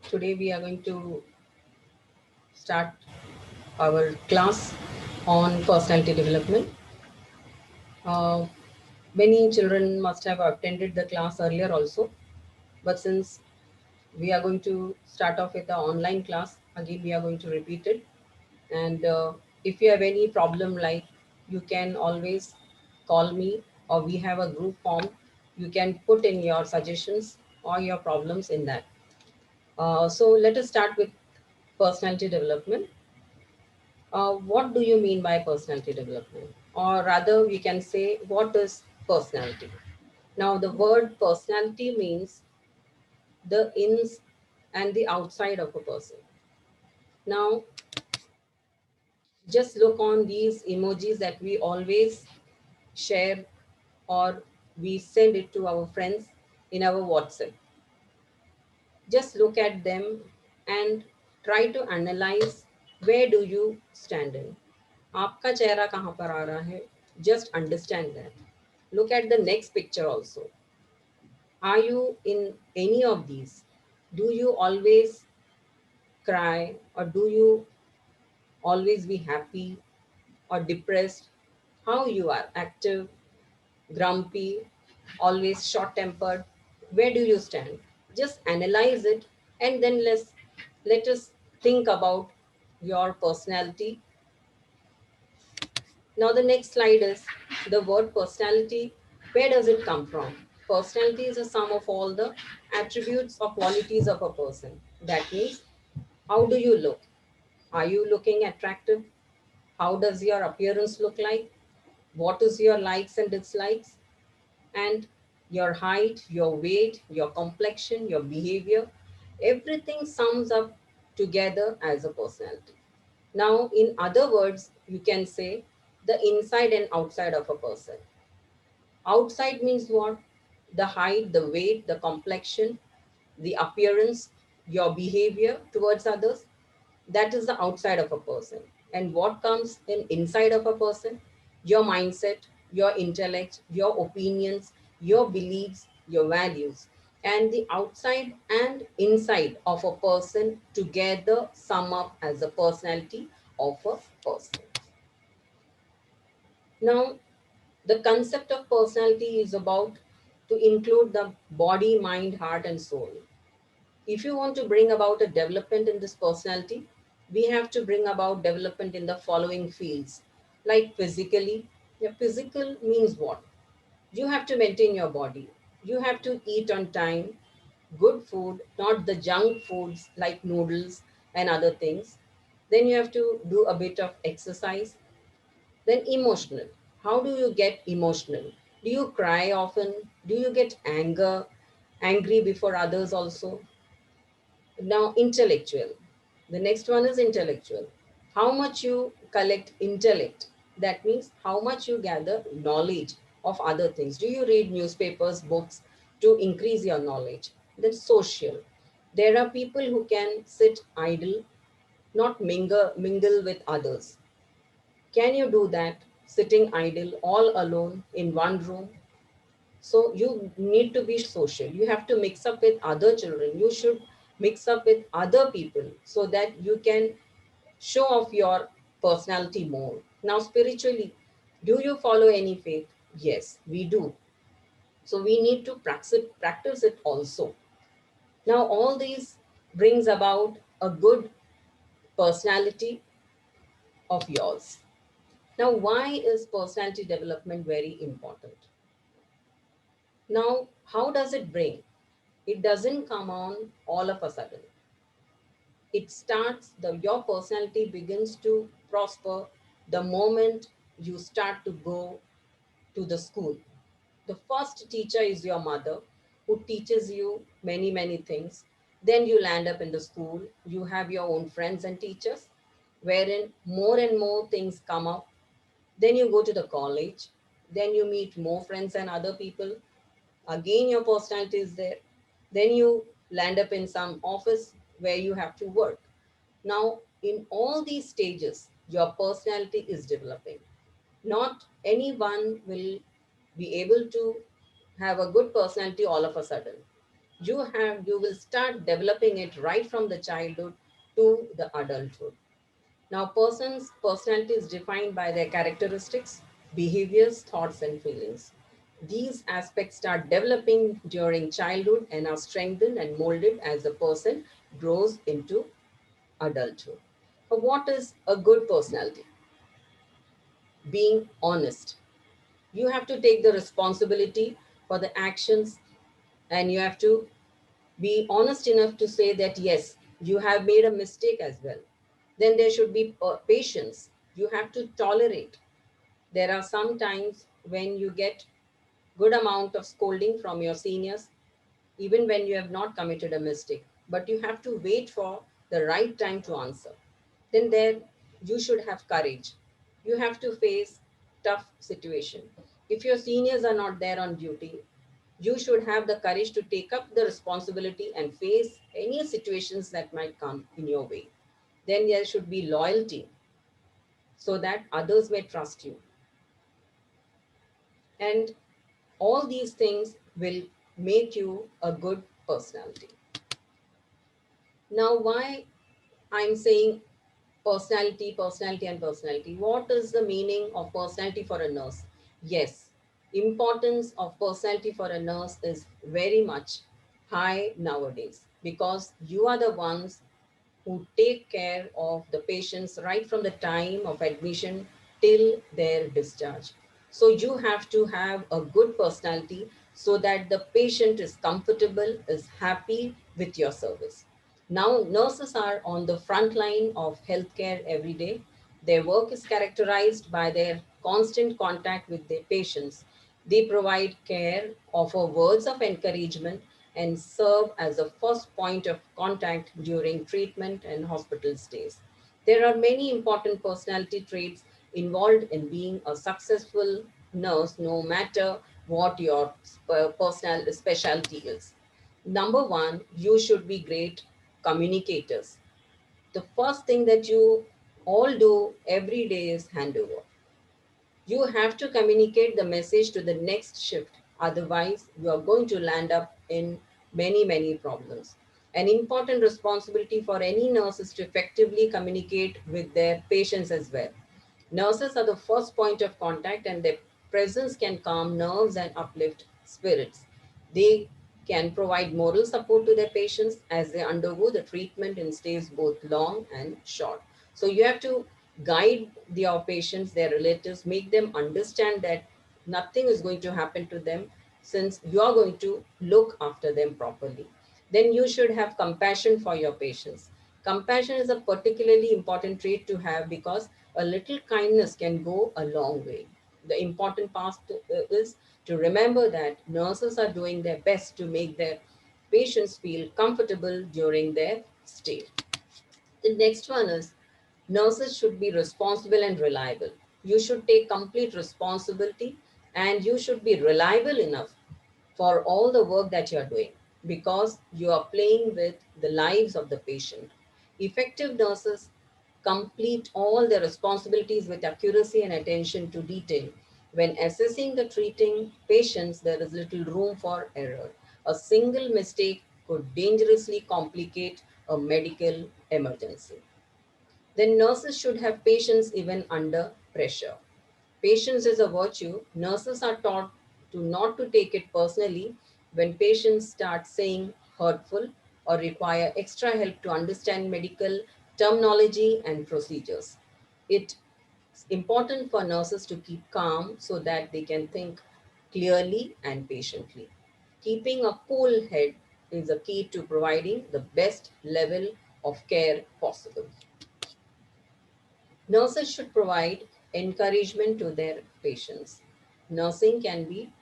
Today we are going to start our class on personality development. Uh, Many children must have attended the class earlier also, but since we are going to start off with the online class, again we are going to repeat it. And if you have any problem, like you can always call me, or we have a group form. You can put in your suggestions or your problems in that. So let us start with personality development. What do you mean by personality development? Or rather, we can say, what is personality? Now, the word personality means the ins and the outside of a person. Now, just look on these emojis that we always share, or we send it to our friends in our WhatsApp. Just look at them and try to analyze, where do you stand in. आपका चेहरा कहाँ पर आ रहा है? Just understand that. Look at the next picture also. Are you in any of these? Do you always cry, or do you always be happy or depressed? How you are? Active, grumpy, always short tempered? Where do you stand? Just analyze it, and then let us think about your personality. Now, the next slide is the word personality. Where does it come from? Personality is a sum of all the attributes or qualities of a person. That means, how do you look? Are you looking attractive? How does your appearance look like? What is your likes and dislikes? And your height, your weight, your complexion, your behavior, everything sums up together as a personality. Now, in other words, you can say the inside and outside of a person. Outside means what? The height, the weight, the complexion, the appearance, your behavior towards others. That is the outside of a person. And what comes in inside of a person? Your mindset, your intellect, your opinions, your beliefs, your values. And the outside and inside of a person together sum up as a personality of a person. Now, the concept of personality is about to include the body, mind, heart, and soul. If you want to bring about a development in this personality, we have to bring about development in the following fields. Like physically, yeah, physical means what? You have to maintain your body. You have to eat on time, good food, not the junk foods like noodles and other things. Then you have to do a bit of exercise. Then emotional. How do you get emotional? Do you cry often? Do you get angry before others also? Now, intellectual. The next one is intellectual. How much you collect intellect. That means how much you gather knowledge of other things. Do you read newspapers, books to increase your knowledge? Then social. There are people who can sit idle, not mingle with others. Can you do that? Sitting idle, all alone in one room? So you need to be social. You have to mix up with other children. You should mix up with other people so that you can show off your personality more. Now, spiritually, do you follow any faith? Yes, we do. So we need to practice it also. Now, all these brings about a good personality of yours. Now, why is personality development very important? Now, how does it bring? It doesn't come on all of a sudden. It starts, your personality begins to prosper the moment you start to go to the school. The first teacher is your mother, who teaches you many, many things. Then you land up in the school. You have your own friends and teachers, wherein more and more things come up. Then you go to the college. Then you meet more friends and other people. Again, your personality is there. Then you land up in some office where you have to work. Now, in all these stages, your personality is developing. Not anyone will be able to have a good personality all of a sudden. You will start developing it right from the childhood to the adulthood. Now, person's personality is defined by their characteristics, behaviors, thoughts, and feelings. These aspects start developing during childhood and are strengthened and molded as the person grows into adulthood. But what is a good personality? Being honest. You have to take the responsibility for the actions, and you have to be honest enough to say that yes, you have made a mistake as well. Then there should be patience. You have to tolerate. There are some times when you get good amount of scolding from your seniors, even when you have not committed a mistake, but you have to wait for the right time to answer. Then there you should have courage. You have to face tough situation. If your seniors are not there on duty, you should have the courage to take up the responsibility and face any situations that might come in your way. Then there should be loyalty so that others may trust you. And all these things will make you a good personality. Now, why I'm saying personality, personality, and personality? What is the meaning of personality for a nurse? Yes, importance of personality for a nurse is very much high nowadays because you are the ones who take care of the patients right from the time of admission till their discharge. So you have to have a good personality so that the patient is comfortable, is happy with your service. Now, nurses are on the front line of healthcare every day. Their work is characterized by their constant contact with their patients. They provide care, offer words of encouragement, and serve as a first point of contact during treatment and hospital stays. There are many important personality traits involved in being a successful nurse, no matter what your personal specialty is. Number one, you should be great communicators. The first thing that you all do every day is handover. You have to communicate the message to the next shift. Otherwise, you are going to land up in many, many problems. An important responsibility for any nurse is to effectively communicate with their patients as well. Nurses are the first point of contact, and their presence can calm nerves and uplift spirits. They can provide moral support to their patients as they undergo the treatment in stays both long and short. So you have to guide your patients, their relatives, make them understand that nothing is going to happen to them since you are going to look after them properly. Then you should have compassion for your patients. Compassion is a particularly important trait to have because a little kindness can go a long way. The important part is to remember that nurses are doing their best to make their patients feel comfortable during their stay. The next one is nurses should be responsible and reliable. You should take complete responsibility and you should be reliable enough for all the work that you're doing because you are playing with the lives of the patient. Effective nurses complete all their responsibilities with accuracy and attention to detail. When assessing the treating patients, there is little room for error. A single mistake could dangerously complicate a medical emergency. Then nurses should have patience even under pressure. Patience is a virtue. Nurses are taught to not to take it personally when patients start saying hurtful or require extra help to understand medical terminology and procedures. It's important for nurses to keep calm so that they can think clearly and patiently. Keeping a cool head is a key to providing the best level of care possible. Nurses should provide encouragement to their patients. Nursing can be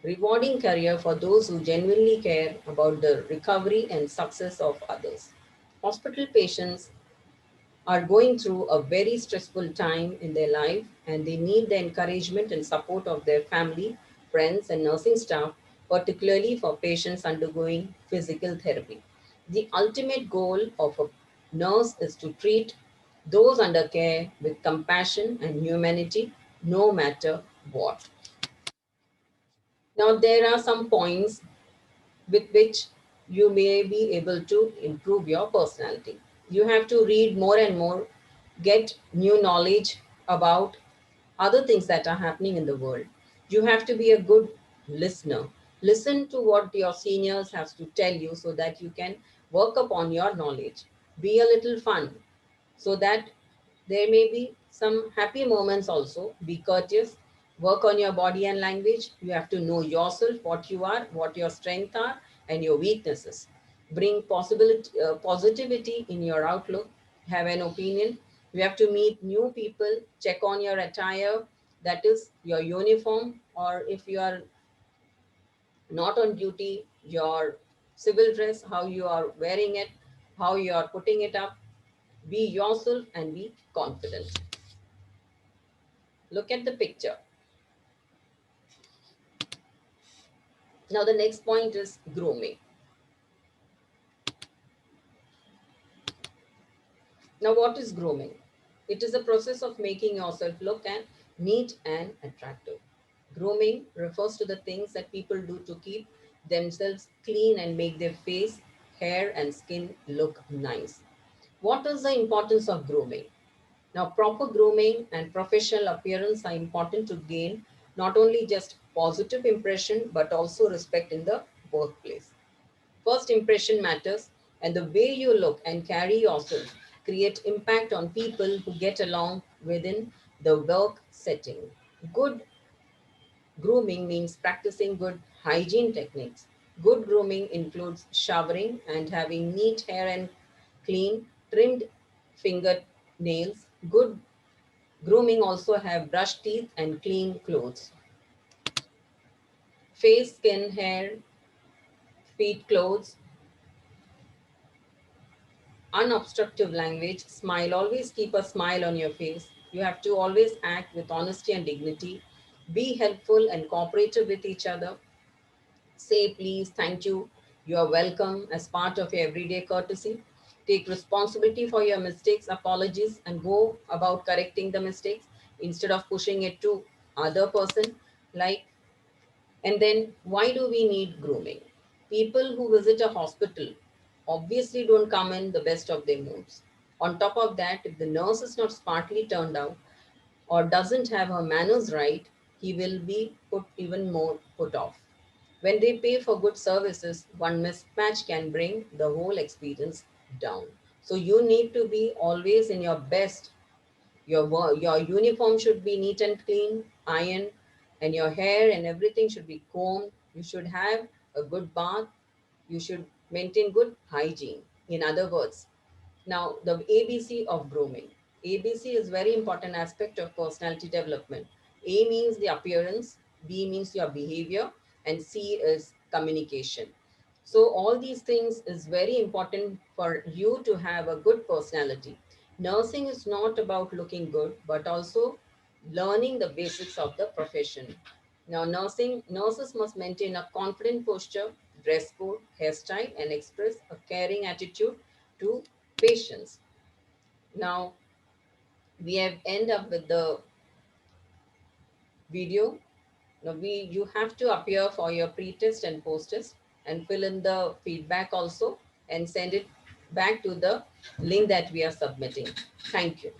rewarding career for those who genuinely care about the recovery and success of others. Hospital patients are going through a very stressful time in their life and they need the encouragement and support of their family, friends, and nursing staff, particularly for patients undergoing physical therapy. The ultimate goal of a nurse is to treat those under care with compassion and humanity, no matter what. Now, there are some points with which you may be able to improve your personality. You have to read more and more, get new knowledge about other things that are happening in the world. You have to be a good listener. Listen to what your seniors have to tell you so that you can work upon your knowledge. Be a little fun so that there may be some happy moments also. Be courteous, work on your body and language. You have to know yourself, what you are, what your strengths are, and your weaknesses. Bring positivity in your outlook. Have an opinion. You have to meet new people. Check on your attire, that is your uniform, or if you are not on duty, your civil dress, how you are wearing it, how you are putting it up. Be yourself and be confident. Look at the picture. Now, the next point is grooming. Now, what is grooming? It is a process of making yourself look and neat and attractive. Grooming refers to the things that people do to keep themselves clean and make their face, hair, and skin look nice. What is the importance of grooming? Now, proper grooming and professional appearance are important to gain not only just positive impression but also respect in the workplace. First impression matters, and the way you look and carry yourself create impact on people who get along within the work setting. Good grooming means practicing good hygiene techniques. Good grooming includes showering and having neat hair and clean, trimmed fingernails. Good grooming also have brushed teeth and clean clothes. Face, skin, hair, feet, clothes, unobstructive language, smile. Always keep a smile on your face. You have to always act with honesty and dignity. Be helpful and cooperative with each other. Say please, thank you, you are welcome as part of your everyday courtesy. Take responsibility for your mistakes, apologies, and go about correcting the mistakes instead of pushing it to other person. Like, and then, why do we need grooming? People who visit a hospital obviously don't come in the best of their moods. On top of that, if the nurse is not smartly turned out or doesn't have her manners right, he will be put even more put off. When they pay for good services, one mismatch can bring the whole experience down. So you need to be always in your best. Your uniform should be neat and clean, ironed, and your hair and everything should be combed. You should have a good bath. You should maintain good hygiene. In other words, now the ABC of grooming. ABC is very important aspect of personality development. A means the appearance, B means your behavior, and C is communication. So all these things is very important for you to have a good personality. Nursing is not about looking good, but also learning the basics of the profession. Now, nurses must maintain a confident posture, dress code, hairstyle, and express a caring attitude to patients. Now, we have end up with the video. Now, you have to appear for your pre-test and post-test and fill in the feedback also and send it back to the link that we are submitting. Thank you.